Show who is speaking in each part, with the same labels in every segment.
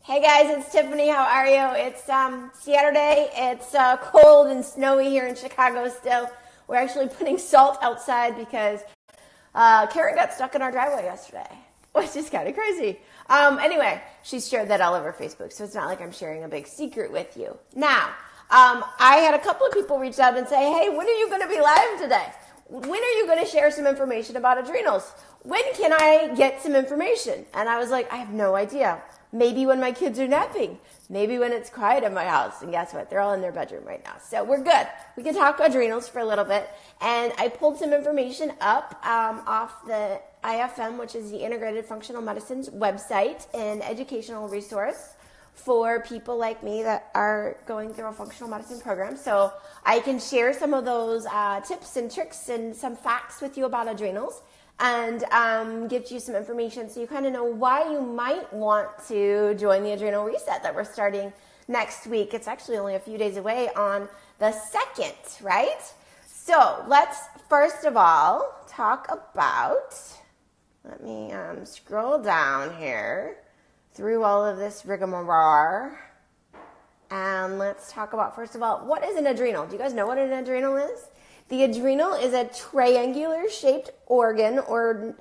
Speaker 1: Hey guys, it's Tiffany. How are you? It's Saturday. It's cold and snowy here in Chicago still. We're actually putting salt outside because Karen got stuck in our driveway yesterday, which is kind of crazy. Anyway, she shared that all over Facebook, so it's not like I'm sharing a big secret with you. Now, I had a couple of people reach out and say, hey, when are you going to be live today? When are you going to share some information about adrenals? When can I get some information? And I was like, I have no idea. Maybe when my kids are napping. Maybe when it's quiet in my house. And guess what? They're all in their bedroom right now. So we're good. We can talk adrenals for a little bit. And I pulled some information up off the IFM, which is the Integrated Functional Medicine's website, an educational resource for people like me that are going through a functional medicine program. So I can share some of those tips and tricks and some facts with you about adrenals, and give you some information so you kind of know why you might want to join the Adrenal Reset that we're starting next week. It's actually only a few days away on the 2nd, right? So let's first of all talk about, let me scroll down here through all of this rigmarole, and let's talk about, first of all, what is an adrenal? Do you guys know what an adrenal is? The adrenal is a triangular-shaped organ or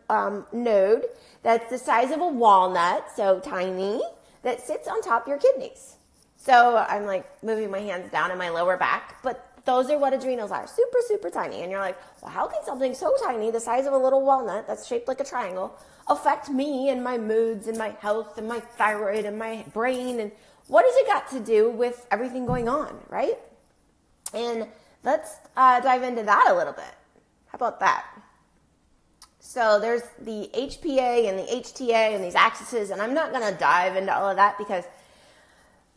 Speaker 1: node that's the size of a walnut, so tiny, that sits on top of your kidneys. So I'm like moving my hands down in my lower back, but those are what adrenals are, super, super tiny. And you're like, well, how can something so tiny, the size of a little walnut that's shaped like a triangle, affect me and my moods and my health and my thyroid and my brain? And what has it got to do with everything going on, right? And let's dive into that a little bit. How about that? So there's the HPA and the HTA and these axes, and I'm not going to dive into all of that because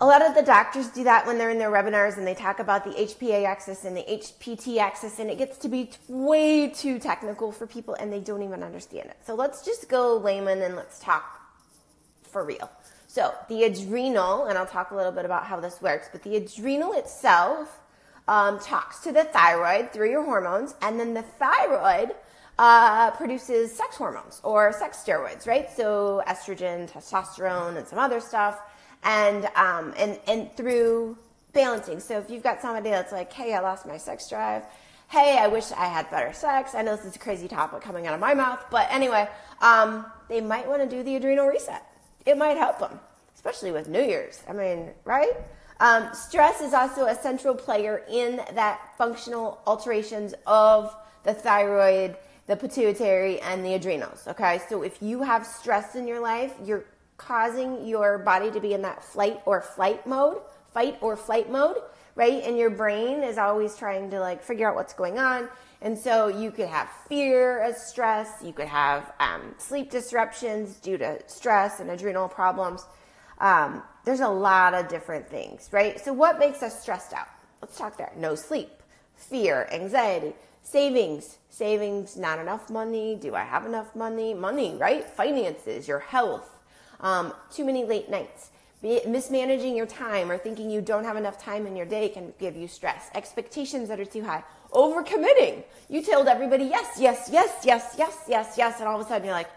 Speaker 1: a lot of the doctors do that when they're in their webinars and they talk about the HPA axis and the HPT axis, and it gets to be way too technical for people and they don't even understand it. So let's just go layman and let's talk for real. So the adrenal, and I'll talk a little bit about how this works, but the adrenal itself talks to the thyroid through your hormones, and then the thyroid produces sex hormones or sex steroids, right? So estrogen, testosterone, and some other stuff, and through balancing. So if you've got somebody that's like, hey, I lost my sex drive, hey, I wish I had better sex. I know this is a crazy topic coming out of my mouth, but anyway, they might want to do the adrenal reset. It might help them, especially with New Year's. I mean, right? Stress is also a central player in that functional alterations of the thyroid, the pituitary, and the adrenals, okay? So if you have stress in your life, you're causing your body to be in that fight or flight mode, right? And your brain is always trying to like figure out what's going on. And so you could have fear as stress. You could have sleep disruptions due to stress and adrenal problems. There's a lot of different things, right? So what makes us stressed out? Let's talk there. No sleep, fear, anxiety, savings, not enough money. Do I have enough money? Money, right? Finances, your health, too many late nights, mismanaging your time or thinking you don't have enough time in your day can give you stress. Expectations that are too high, overcommitting. You told everybody yes, and all of a sudden you're like,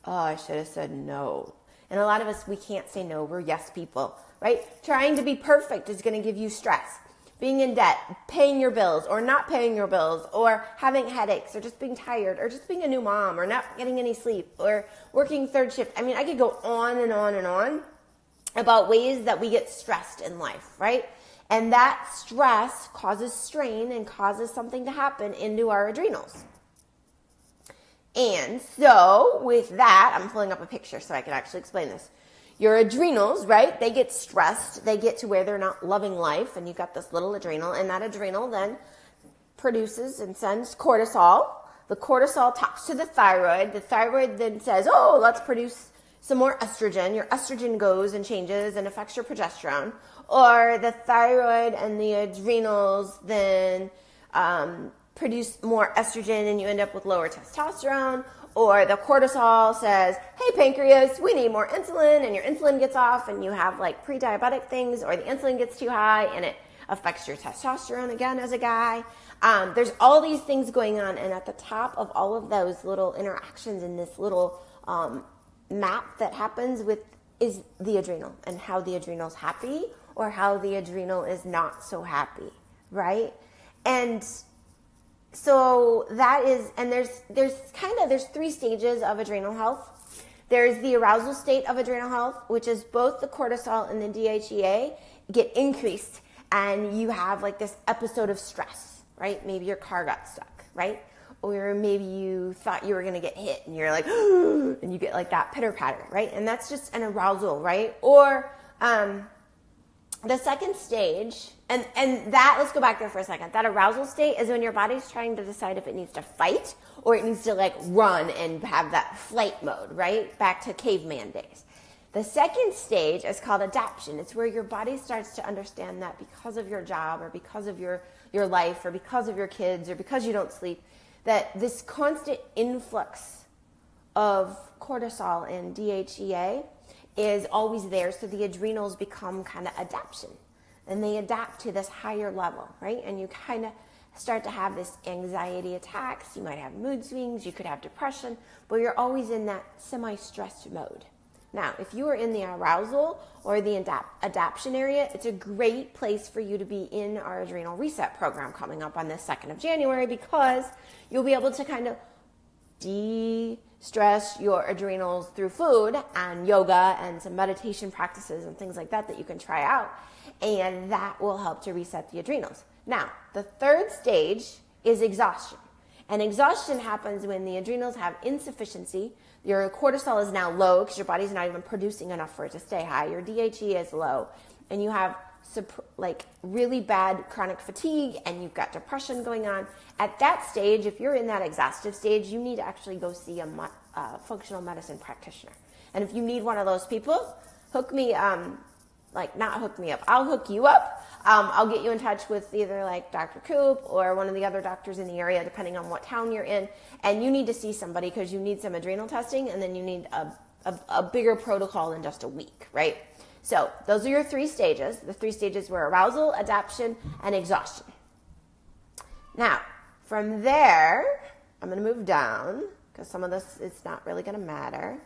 Speaker 1: oh, I should have said no. And a lot of us, we can't say no. We're yes people, right? Trying to be perfect is going to give you stress. Being in debt, paying your bills or not paying your bills, or having headaches, or just being tired, or just being a new mom, or not getting any sleep, or working third shift. I mean, I could go on and on and on about ways that we get stressed in life, right? And that stress causes strain and causes something to happen into our adrenals. And so with that, I'm pulling up a picture so I can actually explain this. Your adrenals, right, they get stressed. They get to where they're not loving life, and you've got this little adrenal, and that adrenal then produces and sends cortisol. The cortisol talks to the thyroid. The thyroid then says, oh, let's produce some more estrogen. Your estrogen goes and changes and affects your progesterone. Or the thyroid and the adrenals then produce more estrogen and you end up with lower testosterone. Or the cortisol says, hey, pancreas, we need more insulin, and your insulin gets off and you have like pre-diabetic things, or the insulin gets too high and it affects your testosterone again as a guy. There's all these things going on, and at the top of all of those little interactions in this little map that happens with is the adrenal and how the adrenal's happy or how the adrenal is not so happy, right? And so that is, and there's three stages of adrenal health. There's the arousal state of adrenal health, which is both the cortisol and the DHEA get increased, and you have like this episode of stress, right? Maybe your car got stuck, right? Or maybe you thought you were going to get hit and you're like, and you get like that pitter patter, right? And that's just an arousal, right? Or the second stage, and that, let's go back there for a second. That arousal state is when your body's trying to decide if it needs to fight or it needs to like run and have that flight mode, right? Back to caveman days. The second stage is called adaptation. It's where your body starts to understand that because of your job or because of your life or because of your kids or because you don't sleep, that this constant influx of cortisol and DHEA is always there. So the adrenals become kind of adaptation, and they adapt to this higher level, right? And you kind of start to have this anxiety attacks. You might have mood swings. You could have depression, but you're always in that semi-stressed mode. Now, if you are in the arousal or the adaptation area, it's a great place for you to be in our adrenal reset program coming up on the 2nd of January, because you'll be able to kind of de-stress your adrenals through food and yoga and some meditation practices and things like that you can try out, and that will help to reset the adrenals. Now, the third stage is exhaustion. And exhaustion happens when the adrenals have insufficiency. Your cortisol is now low because your body's not even producing enough for it to stay high. Your DHEA is low. And you have like really bad chronic fatigue, and you've got depression going on. At that stage, if you're in that exhaustive stage, you need to actually go see a functional medicine practitioner. And if you need one of those people, hook me, not hook me up, I'll hook you up. I'll get you in touch with either like Dr. Coop or one of the other doctors in the area, depending on what town you're in. And you need to see somebody because you need some adrenal testing, and then you need a bigger protocol than just a week, right? So those are your three stages. The three stages were arousal, adaptation, and exhaustion. Now, from there, I'm going to move down because some of this is not really going to matter.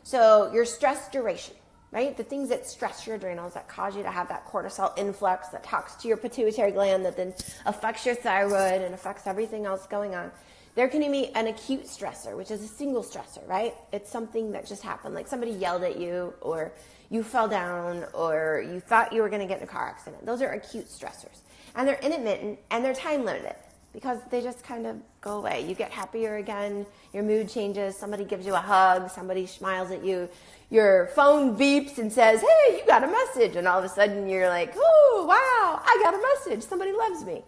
Speaker 1: So your stress duration, right? The things that stress your adrenals, that cause you to have that cortisol influx, that talks to your pituitary gland, that then affects your thyroid and affects everything else going on. There can be an acute stressor, which is a single stressor, right? It's something that just happened, like somebody yelled at you, or you fell down, or you thought you were going to get in a car accident. Those are acute stressors. And they're intermittent, and they're time limited, because they just kind of go away. You get happier again, your mood changes, somebody gives you a hug, somebody smiles at you, your phone beeps and says, hey, you got a message, and all of a sudden you're like, oh, wow, I got a message, somebody loves me.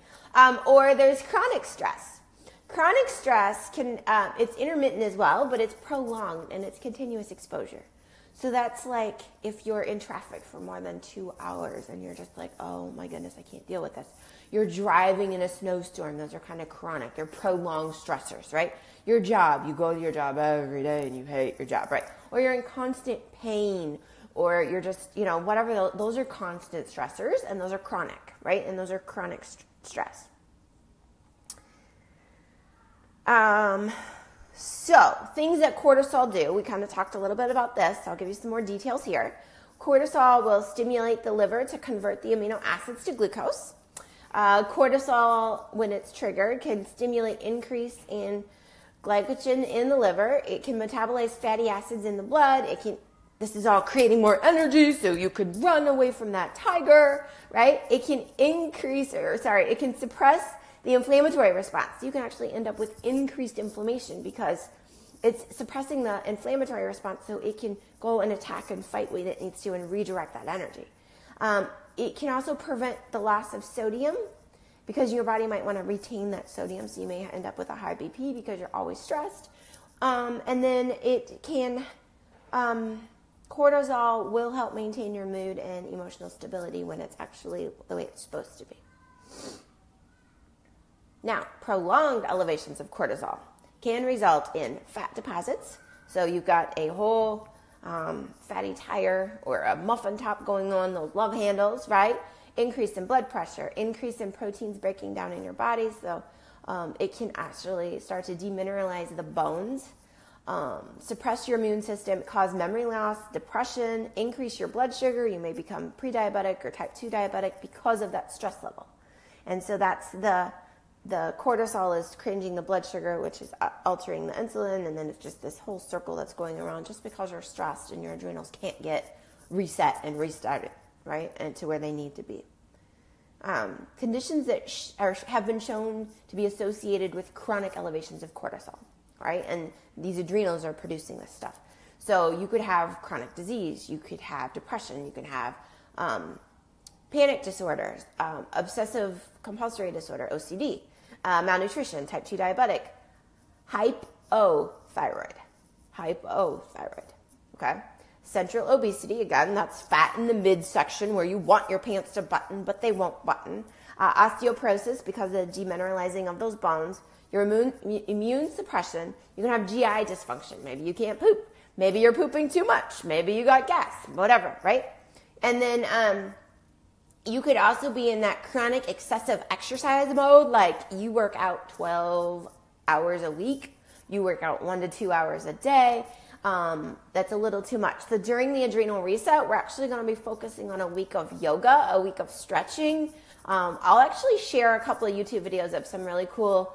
Speaker 1: Or there's chronic stress. Chronic stress it's intermittent as well, but it's prolonged and it's continuous exposure. So that's like if you're in traffic for more than 2 hours and you're just like, oh my goodness, I can't deal with this. You're driving in a snowstorm. Those are kind of chronic. They're prolonged stressors, right? Your job, you go to your job every day and you hate your job, right? Or you're in constant pain, or you're just, whatever. Those are constant stressors, and those are chronic, right? And those are chronic stress. So things that cortisol do, we kind of talked a little bit about this. I'll give you some more details here. Cortisol will stimulate the liver to convert the amino acids to glucose. Cortisol, when it's triggered, can stimulate increase in glycogen in the liver. It can metabolize fatty acids in the blood. This is all creating more energy so you could run away from that tiger, right? It can it can suppress the inflammatory response. You can actually end up with increased inflammation because it's suppressing the inflammatory response so it can go and attack and fight when it needs to and redirect that energy. It can also prevent the loss of sodium because your body might want to retain that sodium, so you may end up with a high BP because you're always stressed. And then it can, cortisol will help maintain your mood and emotional stability when it's actually the way it's supposed to be. Now, prolonged elevations of cortisol can result in fat deposits. So you've got a whole fatty tire or a muffin top going on, those love handles, right? Increase in blood pressure, increase in proteins breaking down in your body. So It can actually start to demineralize the bones, suppress your immune system, cause memory loss, depression, increase your blood sugar. You may become pre-diabetic or type 2 diabetic because of that stress level. And so that's the cortisol is changing the blood sugar, which is altering the insulin, and then it's just this whole circle that's going around just because you're stressed and your adrenals can't get reset and restarted, right, and to where they need to be. Conditions that have been shown to be associated with chronic elevations of cortisol, right, and these adrenals are producing this stuff. So you could have chronic disease, you could have depression, you can have panic disorders, obsessive compulsory disorder, OCD, malnutrition, type 2 diabetic, hypothyroid, okay? Central obesity, again, that's fat in the midsection where you want your pants to button, but they won't button. Osteoporosis because of the demineralizing of those bones. Your immune suppression. You can have GI dysfunction. Maybe you can't poop. Maybe you're pooping too much. Maybe you got gas, whatever, right? And then you could also be in that chronic excessive exercise mode, like you work out 12 hours a week. You work out 1 to 2 hours a day. That's a little too much. So during the adrenal reset, we're actually going to be focusing on a week of yoga, a week of stretching. I'll actually share a couple of YouTube videos of some really cool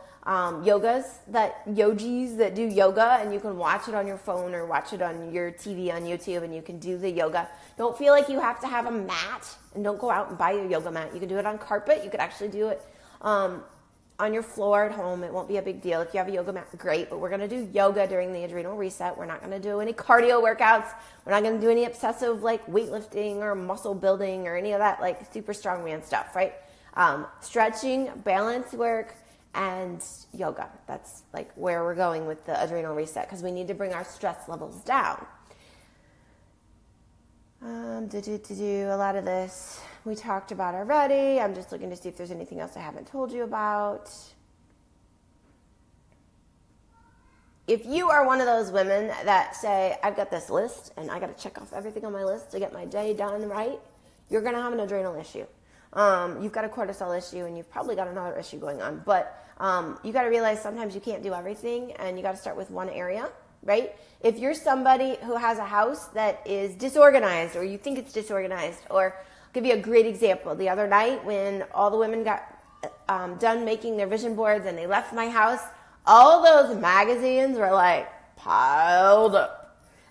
Speaker 1: yogis that do yoga, and you can watch it on your phone or watch it on your TV on YouTube, and you can do the yoga. Don't feel like you have to have a mat, and don't go out and buy your yoga mat. You can do it on carpet. You could actually do it on your floor at home. It won't be a big deal. If you have a yoga mat, great, but we're going to do yoga during the adrenal reset. We're not going to do any cardio workouts. We're not going to do any obsessive like weightlifting or muscle building or any of that like super strongman stuff, right? Stretching, balance work, and yoga. That's like where we're going with the adrenal reset because we need to bring our stress levels down. A lot of this we talked about already. I'm just looking to see if there's anything else I haven't told you about. If you are one of those women that say, I've got this list and I got to check off everything on my list to get my day done right, you're going to have an adrenal issue. You've got a cortisol issue and you've probably got another issue going on. But you got to realize sometimes you can't do everything and you got to start with one area, right? If you're somebody who has a house that is disorganized or you think it's disorganized, or I'll give you a great example. The other night when all the women got done making their vision boards and they left my house, all those magazines were like piled up.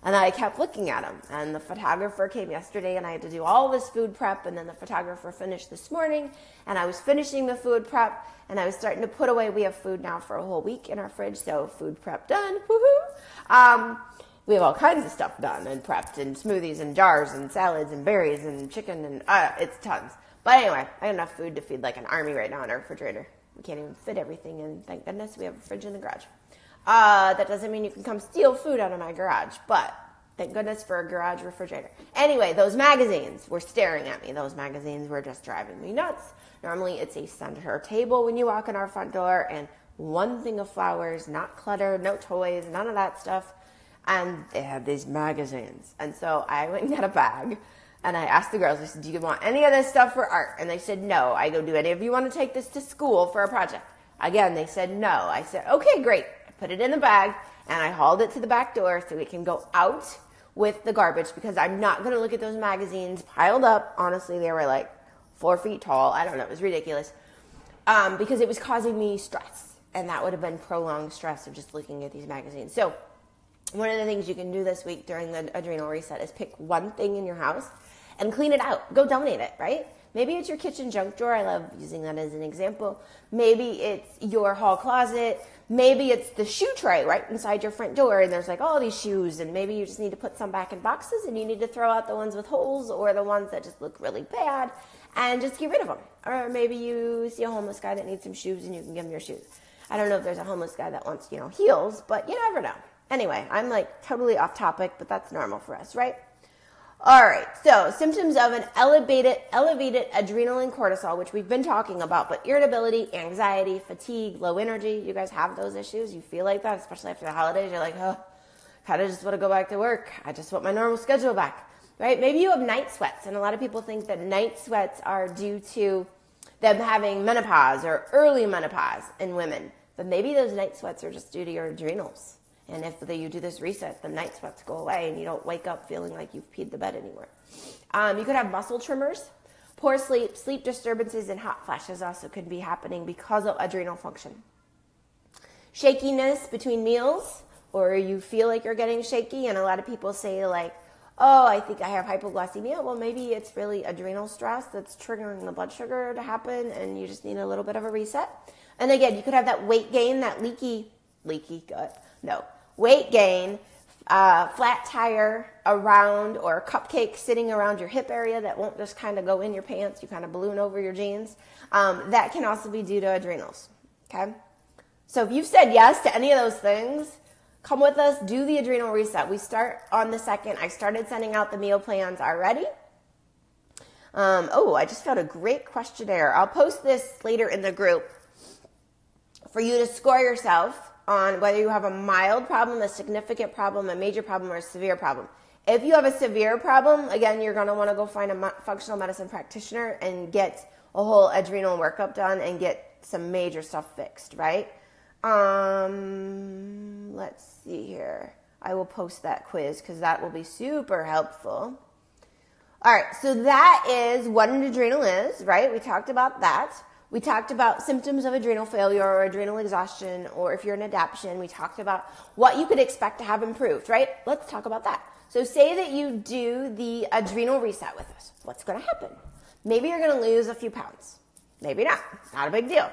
Speaker 1: And I kept looking at them. And the photographer came yesterday and I had to do all this food prep. And then the photographer finished this morning. And I was finishing the food prep. And I was starting to put away. We have food now for a whole week in our fridge. So food prep done. Woohoo. We have all kinds of stuff done and prepped. And smoothies and jars and salads and berries and chicken. And it's tons. But anyway, I have enough food to feed like an army right now in our refrigerator. We can't even fit everything in. Thank goodness we have a fridge in the garage. That doesn't mean you can come steal food out of my garage, but thank goodness for a garage refrigerator. Anyway, those magazines were staring at me. Those magazines were just driving me nuts. Normally, it's a center table when you walk in our front door, and one thing of flowers, not cluttered, no toys, none of that stuff. And they had these magazines. And so I went and got a bag, and I asked the girls, I said, do you want any of this stuff for art? And they said, no. I go, do any of you want to take this to school for a project? Again, they said, no. I said, okay, great. Put it in the bag, and I hauled it to the back door so it can go out with the garbage because I'm not going to look at those magazines piled up. Honestly, they were like 4 feet tall. I don't know. It was ridiculous because it was causing me stress, and that would have been prolonged stress of just looking at these magazines. So one of the things you can do this week during the adrenal reset is pick one thing in your house and clean it out. Go donate it, right? Maybe it's your kitchen junk drawer. I love using that as an example. Maybe it's your hall closet. Maybe it's the shoe tray right inside your front door, and there's like all these shoes, and maybe you just need to put some back in boxes, and you need to throw out the ones with holes or the ones that just look really bad and just get rid of them. Or maybe you see a homeless guy that needs some shoes, and you can give him your shoes. I don't know if there's a homeless guy that wants, heels, but you never know. Anyway, I'm like totally off topic, but that's normal for us, right? All right, so symptoms of an elevated adrenal and cortisol, which we've been talking about, but irritability, anxiety, fatigue, low energy. You guys have those issues? You feel like that, especially after the holidays? You're like, oh, kind of just want to go back to work. I just want my normal schedule back, right? Maybe you have night sweats, and a lot of people think that night sweats are due to them having menopause or early menopause in women, then maybe those night sweats are just due to your adrenals. And if you do this reset, the night sweats go away and you don't wake up feeling like you've peed the bed anymore. You could have muscle tremors, poor sleep, sleep disturbances, and hot flashes also could be happening because of adrenal function. Shakiness between meals, or you feel like you're getting shaky, and a lot of people say like, oh, I think I have hypoglycemia. Well, maybe it's really adrenal stress that's triggering the blood sugar to happen, and you just need a little bit of a reset. And again, you could have that weight gain, that weight gain, flat tire around, or a cupcake sitting around your hip area that won't just kind of go in your pants. You kind of balloon over your jeans. That can also be due to adrenals, okay? So if you've said yes to any of those things, come with us, do the adrenal reset. We start on the 2nd. I started sending out the meal plans already. I just found a great questionnaire. I'll post this later in the group for you to score yourself on whether you have a mild problem, a significant problem, a major problem, or a severe problem. If you have a severe problem, again, you're going to want to go find a functional medicine practitioner and get a whole adrenal workup done and get some major stuff fixed, right? Let's see here. I will post that quiz because that will be super helpful. All right, so that is what an adrenal is, right? We talked about that. We talked about symptoms of adrenal failure or adrenal exhaustion, or if you're in adaptation, we talked about what you could expect to have improved, right? Let's talk about that. So say that you do the adrenal reset with us. What's going to happen? Maybe you're going to lose a few pounds. Maybe not. Not a big deal.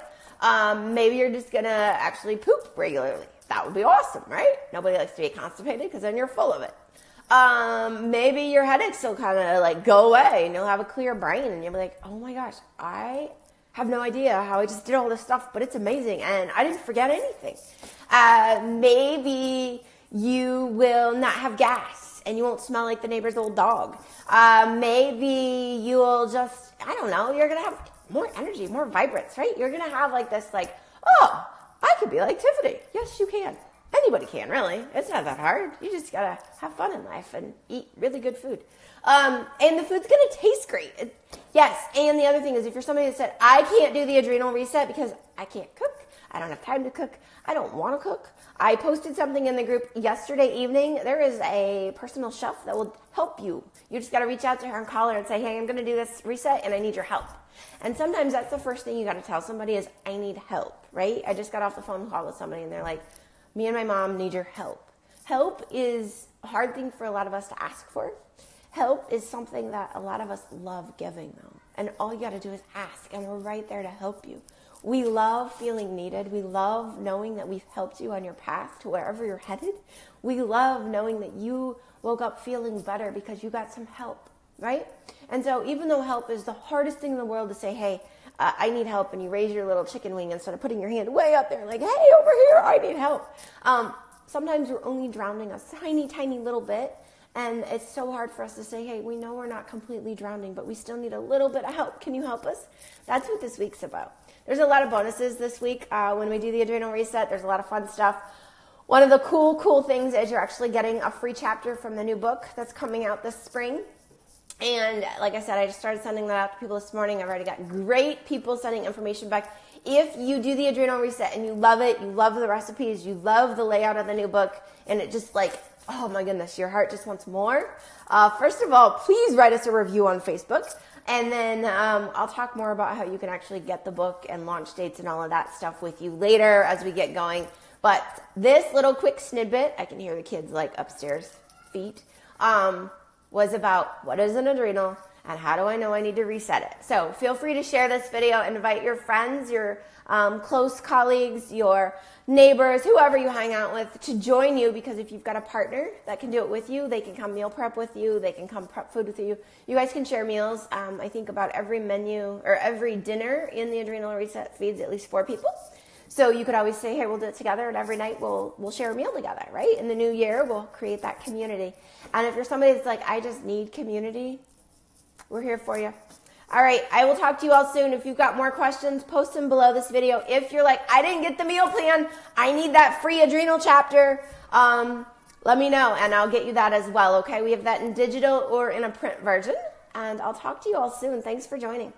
Speaker 1: Maybe you're just going to actually poop regularly. That would be awesome, right? Nobody likes to be constipated because then you're full of it. Maybe your headaches will kind of like go away and you'll have a clear brain and you'll be like, oh my gosh, I have no idea how I just did all this stuff, but it's amazing and I didn't forget anything. Maybe you will not have gas and you won't smell like the neighbor's old dog. Maybe you'll just, I don't know, you're going to have more energy, more vibrance, right? You're going to have like this, like, oh, I could be like Tiffany. Yes, you can. Anybody can, really. It's not that hard. You just got to have fun in life and eat really good food. And the food's going to taste great. Yes, and the other thing is if you're somebody that said, I can't do the adrenal reset because I can't cook, I don't have time to cook, I don't want to cook. I posted something in the group yesterday evening. There is a personal chef that will help you. You just got to reach out to her and call her and say, hey, I'm going to do this reset and I need your help. And sometimes that's the first thing you got to tell somebody is, I need help, right? I just got off the phone call with somebody and they're like, me and my mom need your help. Help is a hard thing for a lot of us to ask for. Help is something that a lot of us love giving, though. And all you got to do is ask, and we're right there to help you. We love feeling needed. We love knowing that we've helped you on your path to wherever you're headed. We love knowing that you woke up feeling better because you got some help, right? And so even though help is the hardest thing in the world to say, hey, I need help, and you raise your little chicken wing instead of putting your hand way up there like, hey, over here, I need help. Sometimes you're only drowning a tiny, tiny little bit, and it's so hard for us to say, hey, we know we're not completely drowning, but we still need a little bit of help. Can you help us? That's what this week's about. There's a lot of bonuses this week when we do the adrenal reset. There's a lot of fun stuff. One of the cool things is you're actually getting a free chapter from the new book that's coming out this spring. And like I said, I just started sending that out to people this morning. I've already got great people sending information back. If you do the adrenal reset and you love it, you love the recipes, you love the layout of the new book, and it just like, oh my goodness, your heart just wants more. First of all, please write us a review on Facebook. And then I'll talk more about how you can actually get the book and launch dates and all of that stuff with you later as we get going. But this little quick snippet, I can hear the kids like upstairs feet, was about what is an adrenal and how do I know I need to reset it. So feel free to share this video, invite your friends, your close colleagues, your neighbors, whoever you hang out with to join you, because if you've got a partner that can do it with you, they can come meal prep with you, they can come prep food with you. You guys can share meals. I think about every menu or every dinner in the adrenal reset feeds at least 4 people. So you could always say, hey, we'll do it together, and every night we'll share a meal together, right? In the new year, we'll create that community. And if you're somebody that's like, I just need community, we're here for you. All right, I will talk to you all soon. If you've got more questions, post them below this video. If you're like, I didn't get the meal plan, I need that free adrenal chapter, let me know, and I'll get you that as well, okay? We have that in digital or in a print version, and I'll talk to you all soon. Thanks for joining.